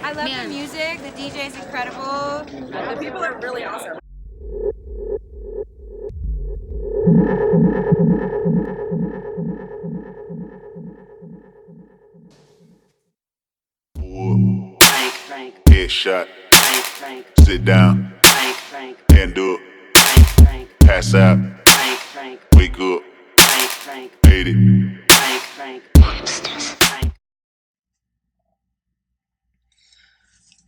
I love the music. The DJ is incredible. The people are really awesome. Headshot. Sit down. And do it. Pass out. Wake up. Hate it.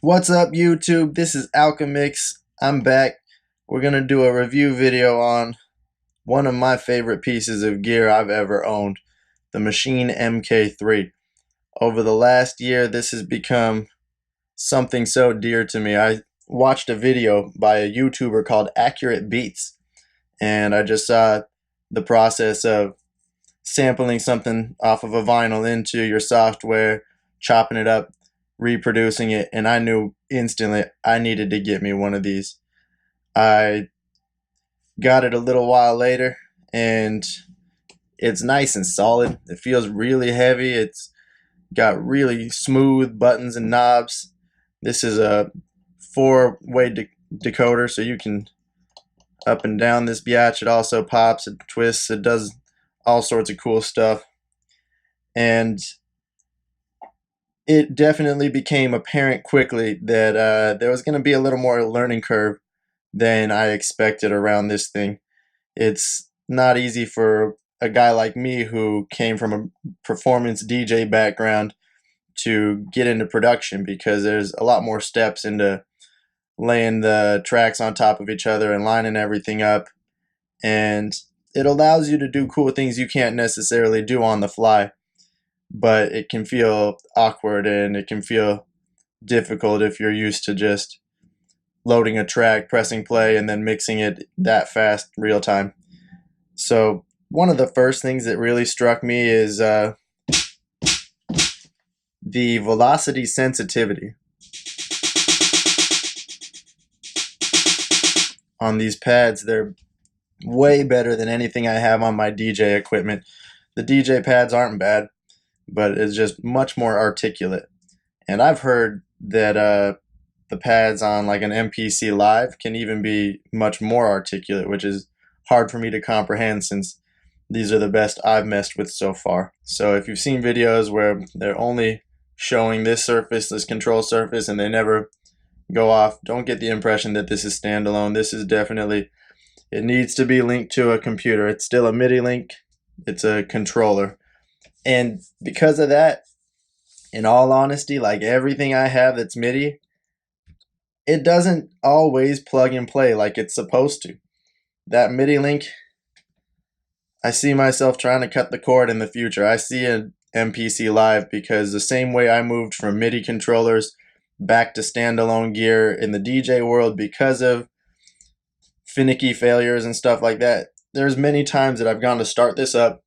What's up, YouTube? This is Alchemix. I'm back. We're gonna do a review video on one of my favorite pieces of gear I've ever owned, the Maschine MKiii. Over the last year, this has become something so dear to me. I watched a video by a YouTuber called Accurate Beats, and I just saw the process of sampling something off of a vinyl into your software, chopping it up, reproducing it, and I knew instantly I needed to get me one of these. I got it a little while later, and it's nice and solid. It feels really heavy. It's got really smooth buttons and knobs. This is a 4-way decoder, so you can up and down this biatch. It also pops, it twists, it does all sorts of cool stuff. And it definitely became apparent quickly that there was going to be a little more learning curve than I expected around this thing. It's not easy for a guy like me who came from a performance DJ background to get into production, because there's a lot more steps into laying the tracks on top of each other and lining everything up, and it allows you to do cool things you can't necessarily do on the fly, but it can feel awkward and it can feel difficult if you're used to just loading a track, pressing play, and then mixing it that fast real time. So one of the first things that really struck me is the velocity sensitivity on these pads. They're way better than anything I have on my DJ equipment. The DJ pads aren't bad, but it's just much more articulate. And I've heard that the pads on like an MPC Live can even be much more articulate, which is hard for me to comprehend since these are the best I've messed with so far. So if you've seen videos where they're only showing this surface, this control surface, and they never go off, don't get the impression that this is standalone. This is definitely, it needs to be linked to a computer. It's still a MIDI link. It's a controller. And because of that, in all honesty, like everything I have that's MIDI, it doesn't always plug and play like it's supposed to. That MIDI link, I see myself trying to cut the cord in the future. I see an MPC Live, because the same way I moved from MIDI controllers back to standalone gear in the DJ world because of finicky failures and stuff like that, there's many times that I've gone to start this up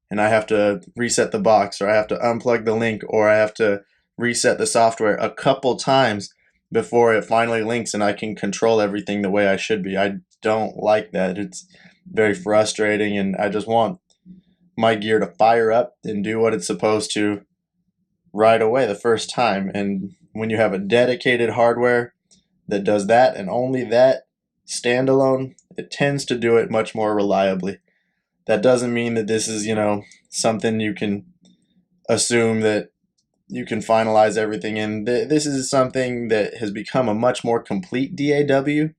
and I have to reset the box, or I have to unplug the link, or I have to reset the software a couple times before it finally links and I can control everything the way I should be. I don't like that. It's very frustrating, and I just want my gear to fire up and do what it's supposed to right away the first time. And when you have a dedicated hardware that does that and only that standalone, it tends to do it much more reliably. That doesn't mean that this is, something you can assume that you can finalize everything in. This is something that has become a much more complete DAW.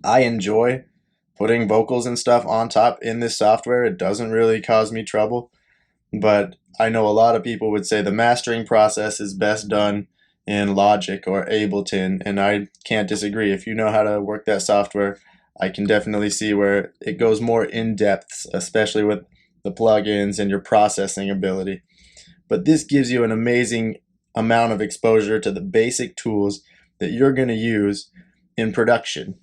I enjoy putting vocals and stuff on top in this software. It doesn't really cause me trouble, but I know a lot of people would say the mastering process is best done in Logic or Ableton, and I can't disagree. If you know how to work that software, I can definitely see where it goes more in depth, especially with the plugins and your processing ability. But this gives you an amazing amount of exposure to the basic tools that you're going to use in production.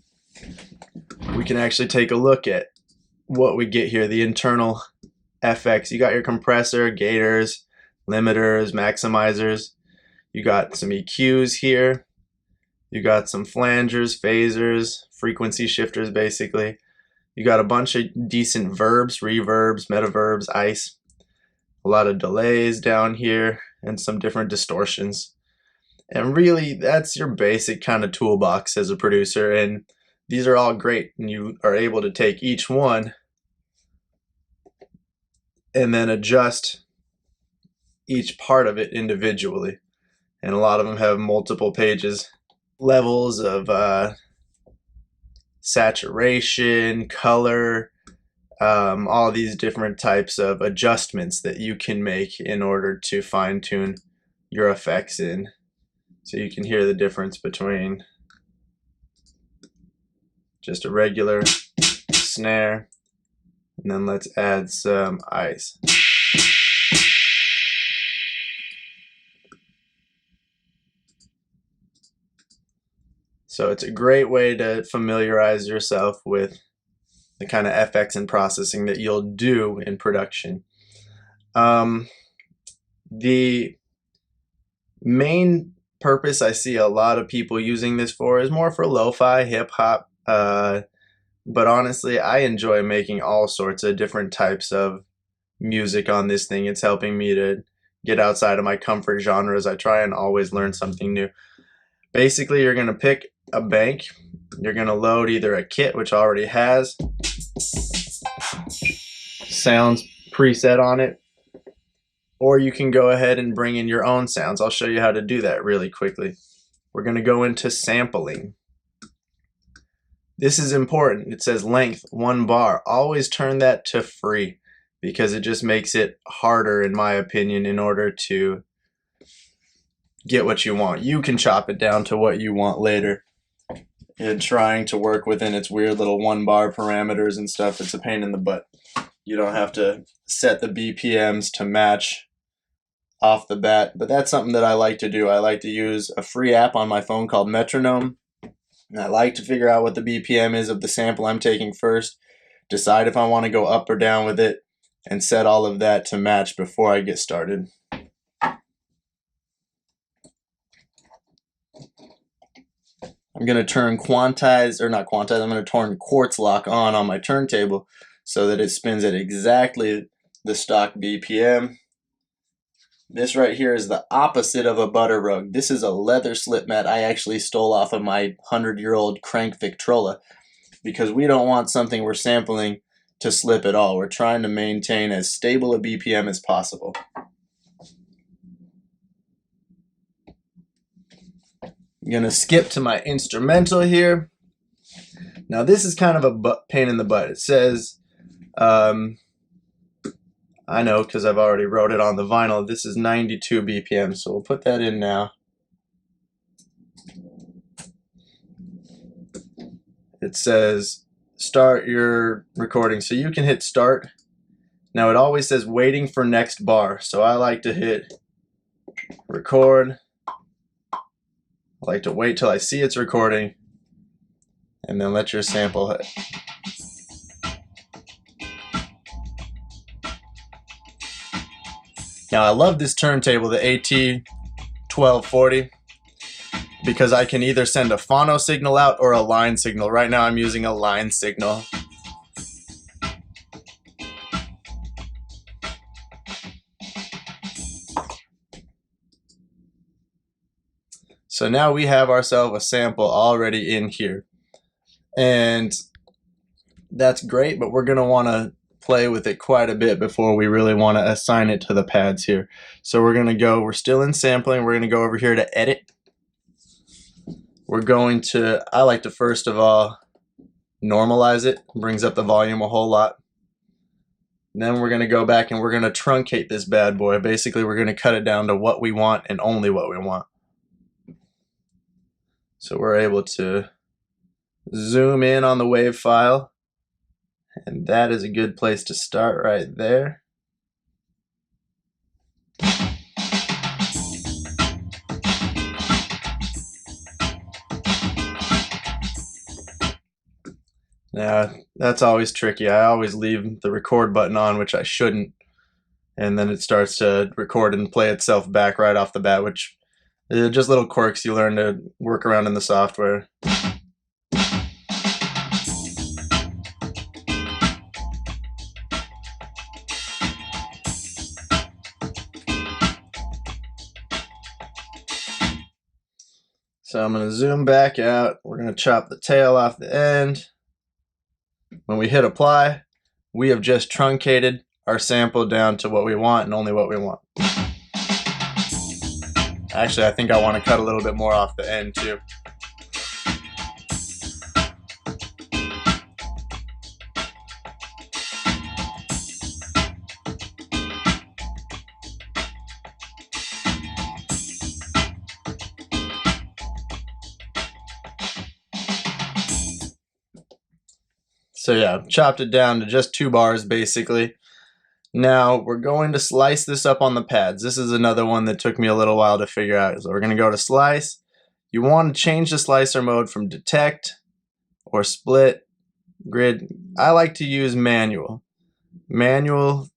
We can actually take a look at what we get here, the internal FX. You got your compressor, gators, limiters, maximizers. You got some EQs here. You got some flangers, phasers, frequency shifters basically. You got a bunch of decent verbs, reverbs, metaverbs, ice. A lot of delays down here and some different distortions. And really, that's your basic kind of toolbox as a producer, and these are all great, and you are able to take each one and then adjust each part of it individually. And a lot of them have multiple pages, levels of saturation, color, all these different types of adjustments that you can make in order to fine-tune your effects in. So you can hear the difference between just a regular snare, and then let's add some ice. So it's a great way to familiarize yourself with the kind of FX and processing that you'll do in production. The main purpose I see a lot of people using this for is more for lo-fi, hip-hop, but honestly, I enjoy making all sorts of different types of music on this thing. It's helping me to get outside of my comfort genres. I try and always learn something new. Basically, you're going to pick a bank. You're going to load either a kit, which already has sounds preset on it, or you can go ahead and bring in your own sounds. I'll show you how to do that really quickly. We're going to go into sampling. This is important. It says length 1 bar. Always turn that to free, because it just makes it harder, in my opinion, in order to get what you want. You can chop it down to what you want later. And trying to work within its weird little 1 bar parameters and stuff, it's a pain in the butt. You don't have to set the BPMs to match off the bat, but that's something that I like to do. I like to use a free app on my phone called Metronome, and I like to figure out what the BPM is of the sample I'm taking first, decide if I want to go up or down with it, and set all of that to match before I get started. I'm going to turn quantize, or not quantize, I'm going to turn quartz lock on my turntable so that it spins at exactly the stock BPM. This right here is the opposite of a butter rug. This is a leather slip mat I actually stole off of my 100-year-old crank Victrola, because we don't want something we're sampling to slip at all. We're trying to maintain as stable a BPM as possible. I'm going to skip to my instrumental here. Now this is kind of a pain in the butt. It says, I know because I've already wrote it on the vinyl, this is 92 BPM, so we'll put that in now. It says start your recording, so you can hit start. Now it always says waiting for next bar, so I like to hit record. I like to wait till I see it's recording, and then let your sample hit. Now I love this turntable, the AT1240, because I can either send a phono signal out or a line signal. Right now I'm using a line signal. So now we have ourselves a sample already in here. And that's great, but we're going to want to play with it quite a bit before we really want to assign it to the pads here. So we're still in sampling, we're going to go over here to edit. I like to first of all normalize it, brings up the volume a whole lot. Then we're going to go back and we're going to truncate this bad boy. Basically we're going to cut it down to what we want and only what we want. So we're able to zoom in on the wave file, and that is a good place to start right there. Now, that's always tricky. I always leave the record button on, which I shouldn't, and then it starts to record and play itself back right off the bat, which is just little quirks you learn to work around in the software. So I'm going to zoom back out. We're going to chop the tail off the end. When we hit apply, we have just truncated our sample down to what we want and only what we want. Actually, I think I want to cut a little bit more off the end too. So yeah, chopped it down to just 2 bars basically. Now we're going to slice this up on the pads. This is another one that took me a little while to figure out. So we're going to go to slice. You want to change the slicer mode from detect or split grid. I like to use manual. Manual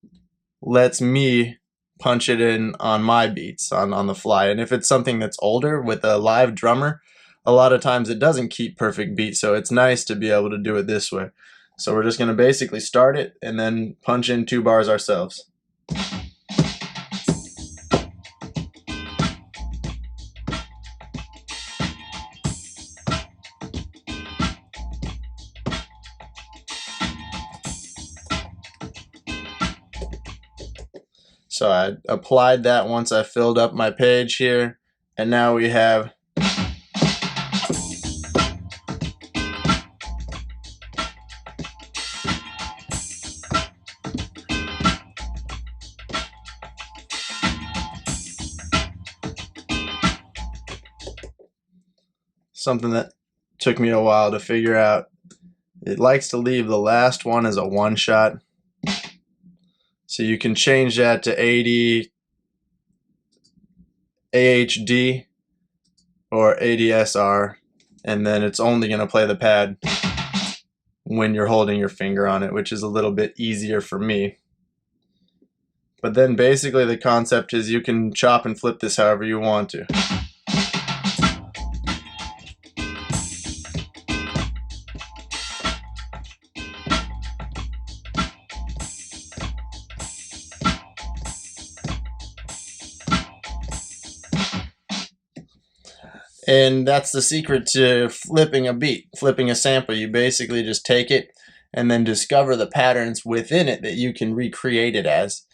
lets me punch it in on my beats on the fly. And if it's something that's older with a live drummer, a lot of times it doesn't keep perfect beats, so it's nice to be able to do it this way. So we're just going to basically start it and then punch in 2 bars ourselves. So I applied that once I filled up my page here, and now we have something that took me a while to figure out. It likes to leave the last one as a 1-shot. So you can change that to 80 AHD or ADSR, and then it's only going to play the pad when you're holding your finger on it, which is a little bit easier for me. But then basically the concept is you can chop and flip this however you want to. And that's the secret to flipping a beat, flipping a sample. You basically just take it and then discover the patterns within it that you can recreate it as.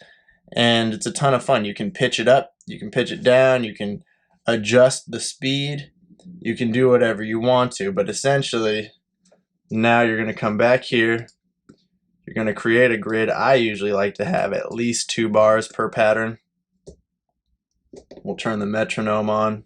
And it's a ton of fun. You can pitch it up, you can pitch it down, you can adjust the speed, you can do whatever you want to. But essentially, now you're going to come back here, you're going to create a grid. I usually like to have at least 2 bars per pattern. We'll turn the metronome on.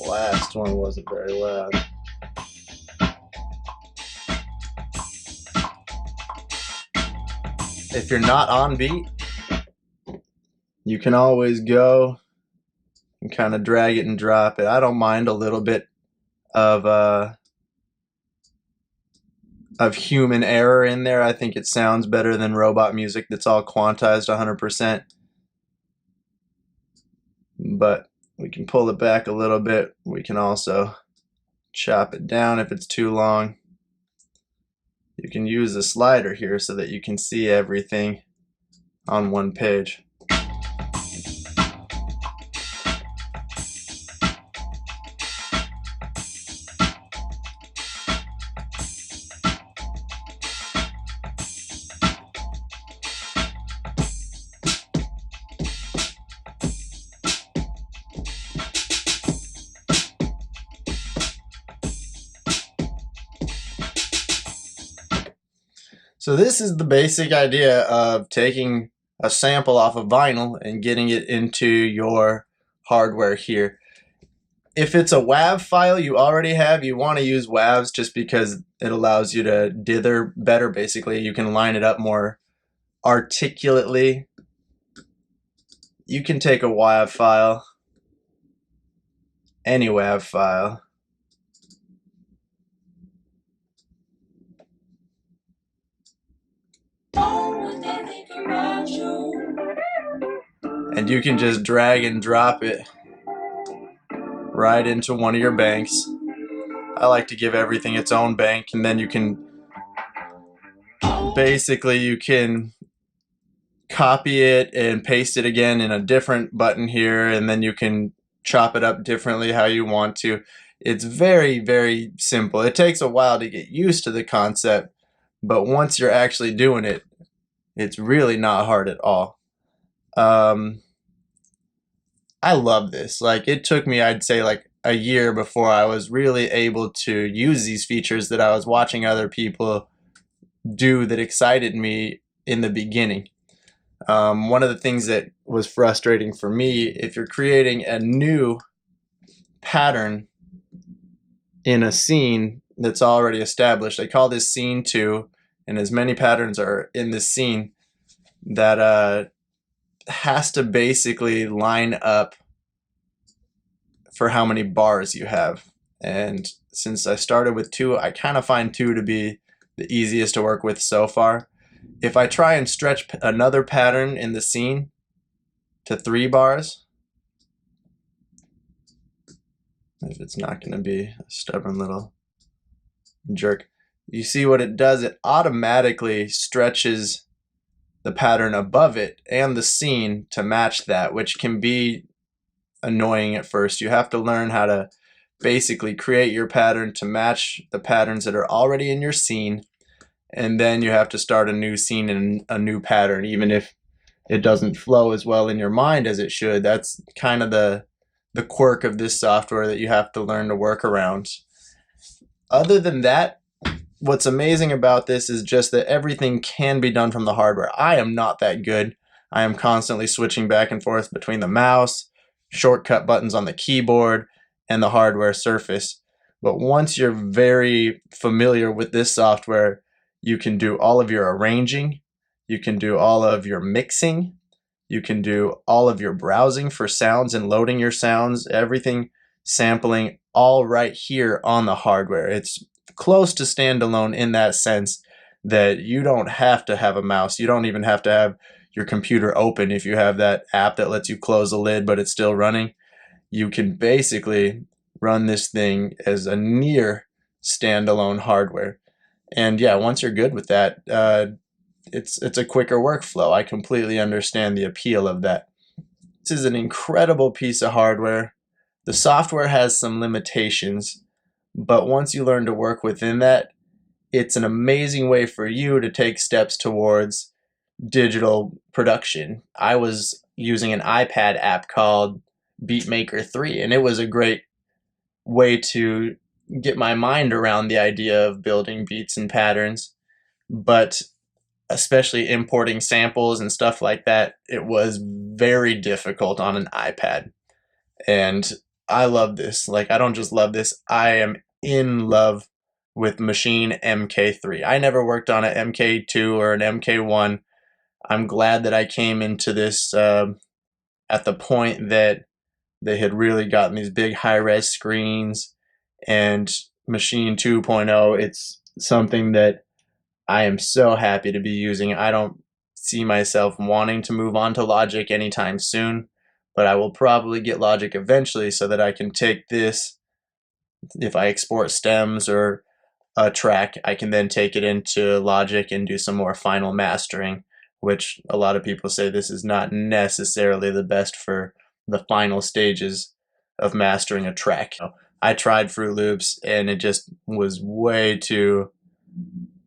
Last one wasn't very loud. If you're not on beat, you can always go and kind of drag it and drop it. I don't mind a little bit of human error in there. I think it sounds better than robot music that's all quantized 100%. But we can pull it back a little bit. We can also chop it down if it's too long. You can use the slider here so that you can see everything on one page. So this is the basic idea of taking a sample off of vinyl and getting it into your hardware here. If it's a WAV file you already have, you want to use WAVs just because it allows you to dither better. Basically, you can line it up more articulately. You can take a WAV file, any WAV file, and you can just drag and drop it right into one of your banks. I like to give everything its own bank, and then you can basically you can copy it and paste it again in a different button here, and then you can chop it up differently how you want to. It's very, very simple. It takes a while to get used to the concept, but once you're actually doing it, it's really not hard at all. I love this. Like, it took me, I'd say, like a year before I was really able to use these features that I was watching other people do that excited me in the beginning. One of the things that was frustrating for me, if you're creating a new pattern in a scene that's already established, I call this scene 2, and as many patterns are in this scene, that has to basically line up for how many bars you have. And since I started with 2, I kind of find 2 to be the easiest to work with so far. If I try and stretch another pattern in the scene to 3 bars, if it's not going to be a stubborn little jerk, you see what it does? It automatically stretches the pattern above it and the scene to match that, which can be annoying at first. You have to learn how to basically create your pattern to match the patterns that are already in your scene, and then you have to start a new scene and a new pattern, even if it doesn't flow as well in your mind as it should. That's kind of the quirk of this software that you have to learn to work around. Other than that, what's amazing about this is just that everything can be done from the hardware. I am not that good. I am constantly switching back and forth between the mouse, shortcut buttons on the keyboard, and the hardware surface. But once you're very familiar with this software, you can do all of your arranging, you can do all of your mixing, you can do all of your browsing for sounds and loading your sounds, everything, sampling, all right here on the hardware. It's close to standalone in that sense that you don't have to have a mouse. You don't even have to have your computer open. If you have that app that lets you close the lid but it's still running, you can basically run this thing as a near standalone hardware. And yeah, once you're good with that, it's a quicker workflow. I completely understand the appeal of that. This is an incredible piece of hardware. The software has some limitations, but once you learn to work within that, it's an amazing way for you to take steps towards digital production. I was using an iPad app called Beatmaker 3, and it was a great way to get my mind around the idea of building beats and patterns, but especially importing samples and stuff like that, it was very difficult on an iPad. And I love this. Like, I don't just love this, I am in love with Maschine MKiii. I never worked on an MK2 or an MK1. I'm glad that I came into this at the point that they had really gotten these big high-res screens, and Maschine 2.0, it's something that I am so happy to be using. I don't see myself wanting to move on to Logic anytime soon, but I will probably get Logic eventually so that I can take this, if I export stems or a track, I can then take it into Logic and do some more final mastering, which a lot of people say this is not necessarily the best for the final stages of mastering a track. I tried Fruit Loops and it just was way too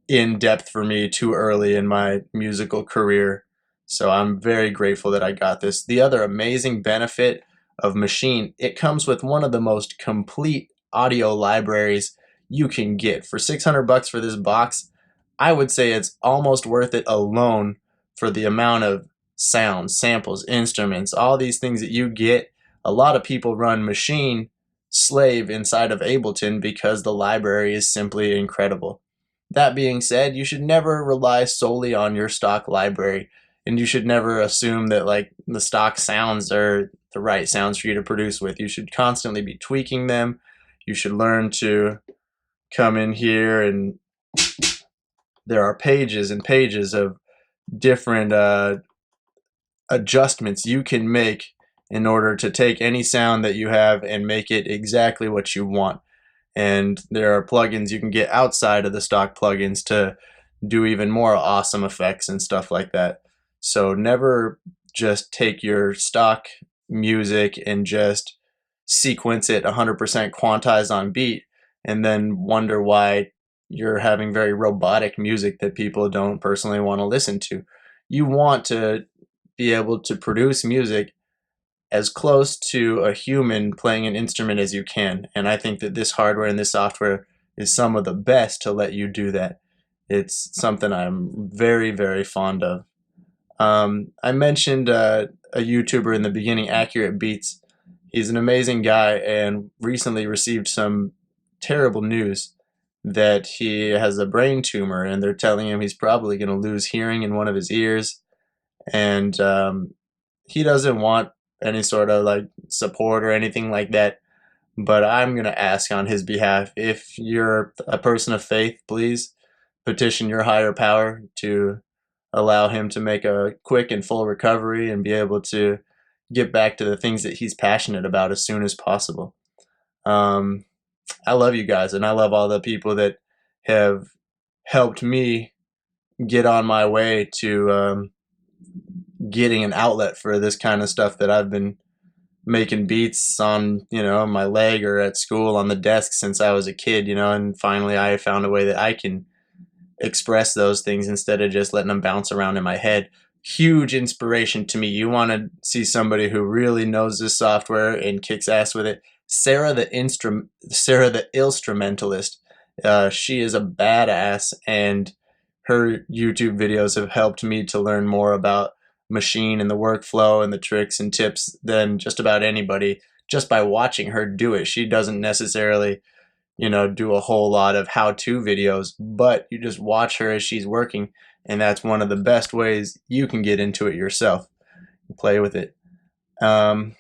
in-depth for me too early in my musical career. So I'm very grateful that I got this. The other amazing benefit of Maschine, it comes with one of the most complete audio libraries you can get. For $600 for this box, I would say it's almost worth it alone for the amount of sounds, samples, instruments, all these things that you get. A lot of people run Maschine slave inside of Ableton because the library is simply incredible. That being said, you should never rely solely on your stock library, and you should never assume that like the stock sounds are the right sounds for you to produce with. You should constantly be tweaking them. You should learn to come in here, and there are pages and pages of different adjustments you can make in order to take any sound that you have and make it exactly what you want. And there are plugins you can get outside of the stock plugins to do even more awesome effects and stuff like that. So never just take your stock music and just sequence it 100% quantized on beat and then wonder why you're having very robotic music that people don't personally want to listen to. You want to be able to produce music as close to a human playing an instrument as you can. And I think that this hardware and this software is some of the best to let you do that. It's something I'm very, very fond of. I mentioned a YouTuber in the beginning, Accurate Beats. He's an amazing guy and recently received some terrible news that he has a brain tumor, and they're telling him he's probably going to lose hearing in one of his ears. And he doesn't want any sort of like support or anything like that. But I'm going to ask on his behalf, if you're a person of faith, please petition your higher power to allow him to make a quick and full recovery and be able to get back to the things that he's passionate about as soon as possible. I love you guys, and I love all the people that have helped me get on my way to getting an outlet for this kind of stuff that I've been making beats on, my leg or at school on the desk since I was a kid, and finally I found a way that I can express those things instead of just letting them bounce around in my head. Huge inspiration to me. You want to see somebody who really knows this software and kicks ass with it. Sarah the Instrumentalist. She is a badass, and her YouTube videos have helped me to learn more about Maschine and the workflow and the tricks and tips than just about anybody, just by watching her do it. She doesn't necessarily do a whole lot of how-to videos, but you just watch her as she's working, and that's one of the best ways you can get into it yourself and play with it. I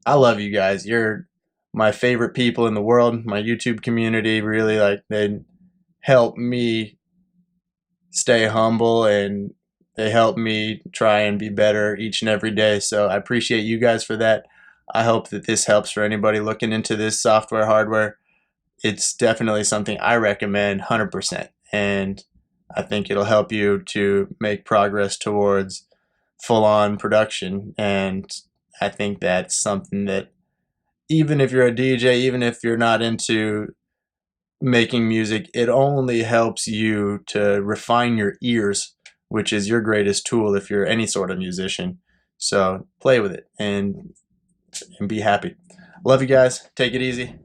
love you guys. You're my favorite people in the world. My YouTube community, really, they help me stay humble, and they help me try and be better each and every day. So I appreciate you guys for that. I hope that this helps for anybody looking into this software, hardware. It's definitely something I recommend 100%, and I think it'll help you to make progress towards full-on production. And I think that's something that, even if you're a DJ, even if you're not into making music, it only helps you to refine your ears, which is your greatest tool if you're any sort of musician. So play with it and be happy. Love you guys. Take it easy.